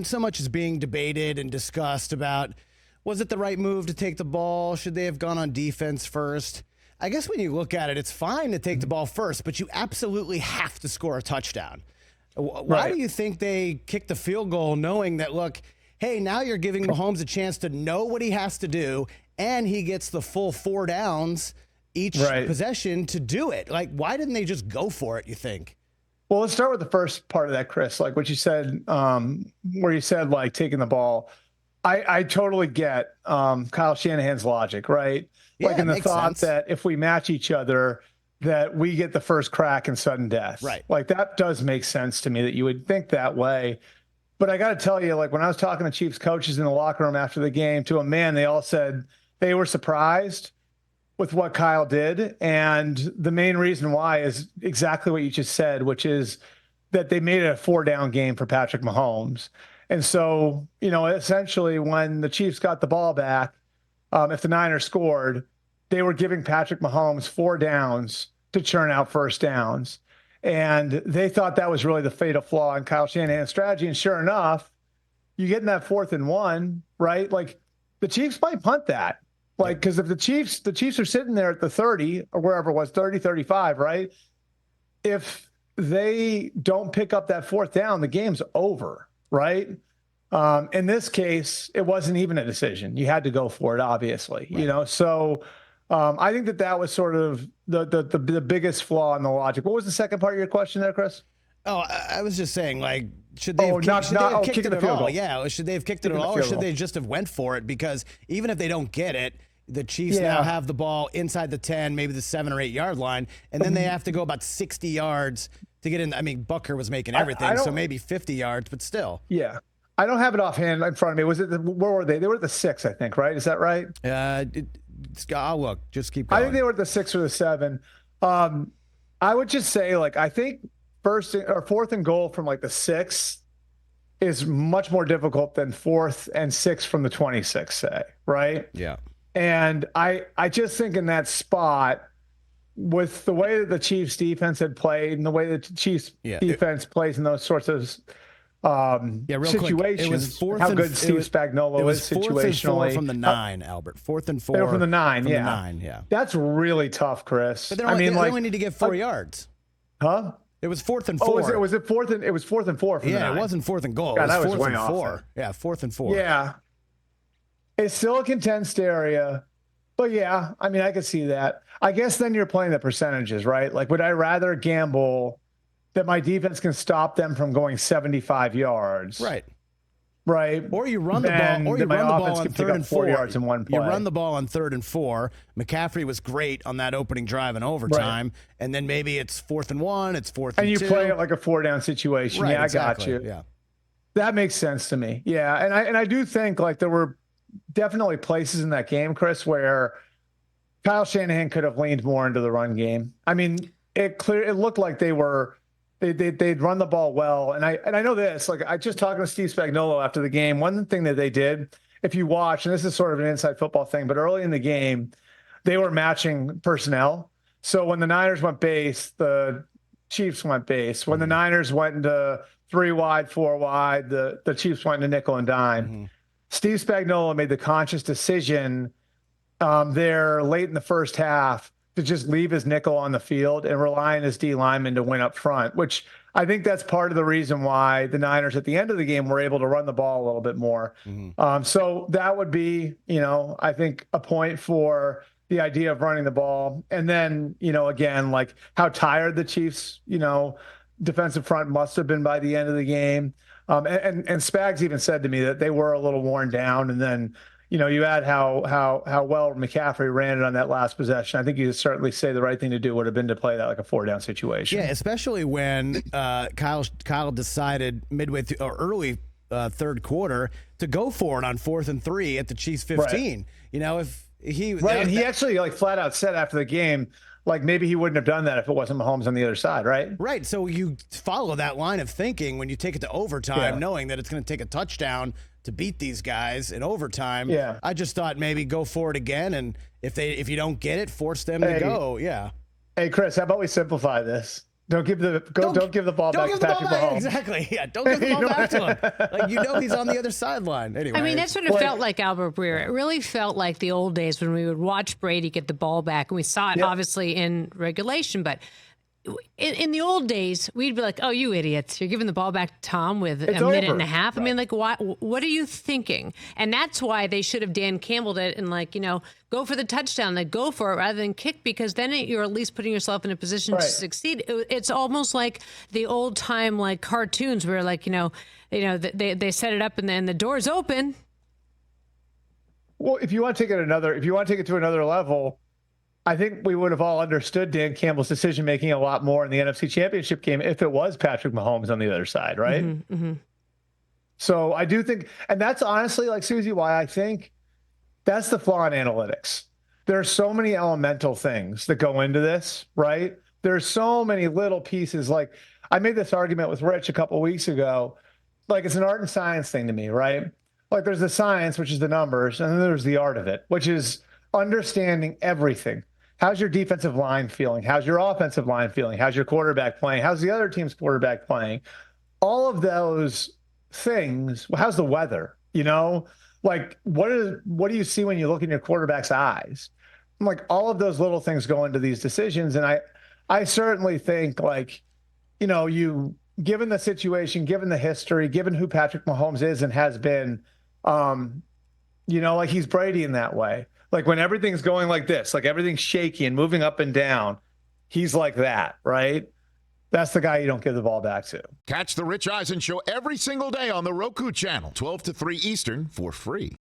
So much is being debated and discussed about, was it the right move to take the ball? Should they have gone on defense first? I guess when you look at it, it's fine to take the ball first, but you absolutely have to score a touchdown. Why do you think they kicked the field goal knowing that, look, hey, now you're giving Mahomes a chance to know what he has to do, and he gets the full 4 downs each possession to do it? Like, why didn't they just go for it, you think? Well, let's start with the first part of that, Chris, like what you said, where you said, like, taking the ball. I totally get Kyle Shanahan's logic, right? Yeah, like in the thought that if we match each other, that we get the first crack in sudden death. Right. Like that does make sense to me that you would think that way. But I got to tell you, like when I was talking to Chiefs coaches in the locker room after the game, to a man, they all said they were surprised with what Kyle did. And the main reason why is exactly what you just said, which is that they made it a 4-down game for Patrick Mahomes. And so, you know, essentially when the Chiefs got the ball back, if the Niners scored, they were giving Patrick Mahomes 4 downs to churn out first downs. And they thought that was really the fatal flaw in Kyle Shanahan's strategy. And sure enough, you get in that 4th and 1, right? Like the Chiefs might punt that. Like, because if the Chiefs are sitting there at the 30 or wherever it was, 30, 35, right? If they don't pick up that 4th down, the game's over, right? In this case, it wasn't even a decision. You had to go for it, obviously, you know? So I think that was sort of the biggest flaw in the logic. What was the second part of your question there, Chris? Oh, I was just saying, like, should they have kicked it at all? Yeah, should they have kicked it at all, or should they just have went for it? Because even if they don't get it, the Chiefs now have the ball inside the 10, maybe the 7 or 8 yard line, and then they have to go about 60 yards to get in. I mean, Bucker was making everything, so maybe 50 yards, but still. Yeah. I don't have it offhand in front of me. Where were they? They were at the 6, I think, right? Is that right? I'll look. Just keep going. I think they were at the 6 or the 7. I would just say, like, I think 4th and goal from like the 6 is much more difficult than 4th and 6 from the 26, say, right? Yeah. And I just think in that spot, with the way that the Chiefs defense had played and the way that the Chiefs defense plays in those sorts of situations, it was how good Steve Spagnuolo is situationally. 4th from the 9, Albert. 4th and 4. They were from the 9, from the 9, yeah. That's really tough, Chris. But they only need to get 4 yards. Huh? It was 4th and 4. Oh, was it 4th and? It was 4th and 4 from the 9. It wasn't 4th and goal. God, it was 4th way and off 4. there. Yeah, 4th and 4. Yeah. It's still a condensed area. But yeah, I mean, I could see that. I guess then you're playing the percentages, right? Like, would I rather gamble that my defense can stop them from going 75 yards? Right. Right. Or you run the ball, or you run the ball on 3rd and 4 yards in one play. You run the ball on 3rd and 4. McCaffrey was great on that opening drive in overtime. Right. And then maybe it's 4th and 1, it's 4th and 2. And you play it like a 4-down situation. Right, yeah, exactly. I got you. Yeah. That makes sense to me. Yeah. And I do think, like, there were definitely places in that game, Chris, where Kyle Shanahan could have leaned more into the run game. I mean, it looked like they'd run the ball well. And I know this, like, I just talking to Steve Spagnuolo after the game. One thing that they did, if you watch, and this is sort of an inside football thing, but early in the game, they were matching personnel. So when the Niners went base, the Chiefs went base. When the Niners went into 3 wide, 4 wide, the Chiefs went into nickel and dime. Mm-hmm. Steve Spagnuolo made the conscious decision there late in the first half to just leave his nickel on the field and rely on his D lineman to win up front, which I think that's part of the reason why the Niners at the end of the game were able to run the ball a little bit more. Mm-hmm. So that would be, I think a point for the idea of running the ball. And then, again, like how tired the Chiefs, defensive front must have been by the end of the game. And Spags even said to me that they were a little worn down. And then, you add how well McCaffrey ran it on that last possession. I think you certainly say the right thing to do would have been to play that like a 4-down situation. Yeah, especially when Kyle decided midway through or early third quarter to go for it on 4th and 3 at the Chiefs 15. Right. If he and he actually like flat out said after the game, like maybe he wouldn't have done that if it wasn't Mahomes on the other side, right? Right. So you follow that line of thinking when you take it to overtime, knowing that it's going to take a touchdown to beat these guys in overtime. Yeah. I just thought maybe go for it again, and if you don't get it, force them to go. Yeah. Hey, Chris, how about we simplify this? Don't give the ball back to Patrick Mahomes. Exactly. Yeah, don't give the ball back to him. Like, he's on the other sideline. Anyway. I mean, that's what it felt like, Albert Breer. It really felt like the old days when we would watch Brady get the ball back, and we saw it obviously in regulation, but in the old days, we'd be like, "Oh, you idiots! You're giving the ball back to Tom with a minute and a half." Right. I mean, like, what are you thinking? And that's why they should have Dan Campbelled it and, like, go for the touchdown, like, go for it rather than kick, because then you're at least putting yourself in a position to succeed. It's almost like the old time, like, cartoons where, like, they set it up and then the door's open. Well, if you want to take it to another level, I think we would have all understood Dan Campbell's decision making a lot more in the NFC Championship game if it was Patrick Mahomes on the other side, right? Mm-hmm, mm-hmm. So I do think, and that's honestly, like, Suzy, why I think that's the flaw in analytics. There are so many elemental things that go into this, right? There's so many little pieces. Like, I made this argument with Rich a couple of weeks ago. Like, it's an art and science thing to me, right? Like, there's the science, which is the numbers, and then there's the art of it, which is understanding everything. How's your defensive line feeling? How's your offensive line feeling? How's your quarterback playing? How's the other team's quarterback playing? All of those things. How's the weather? Like, what do you see when you look in your quarterback's eyes? Like, all of those little things go into these decisions. And I certainly think, like, you, given the situation, given the history, given who Patrick Mahomes is and has been, like, he's Brady in that way. Like, when everything's going like this, like everything's shaky and moving up and down, he's like that, right? That's the guy you don't give the ball back to. Catch the Rich Eisen Show every single day on the Roku channel, 12 to 3 Eastern, for free.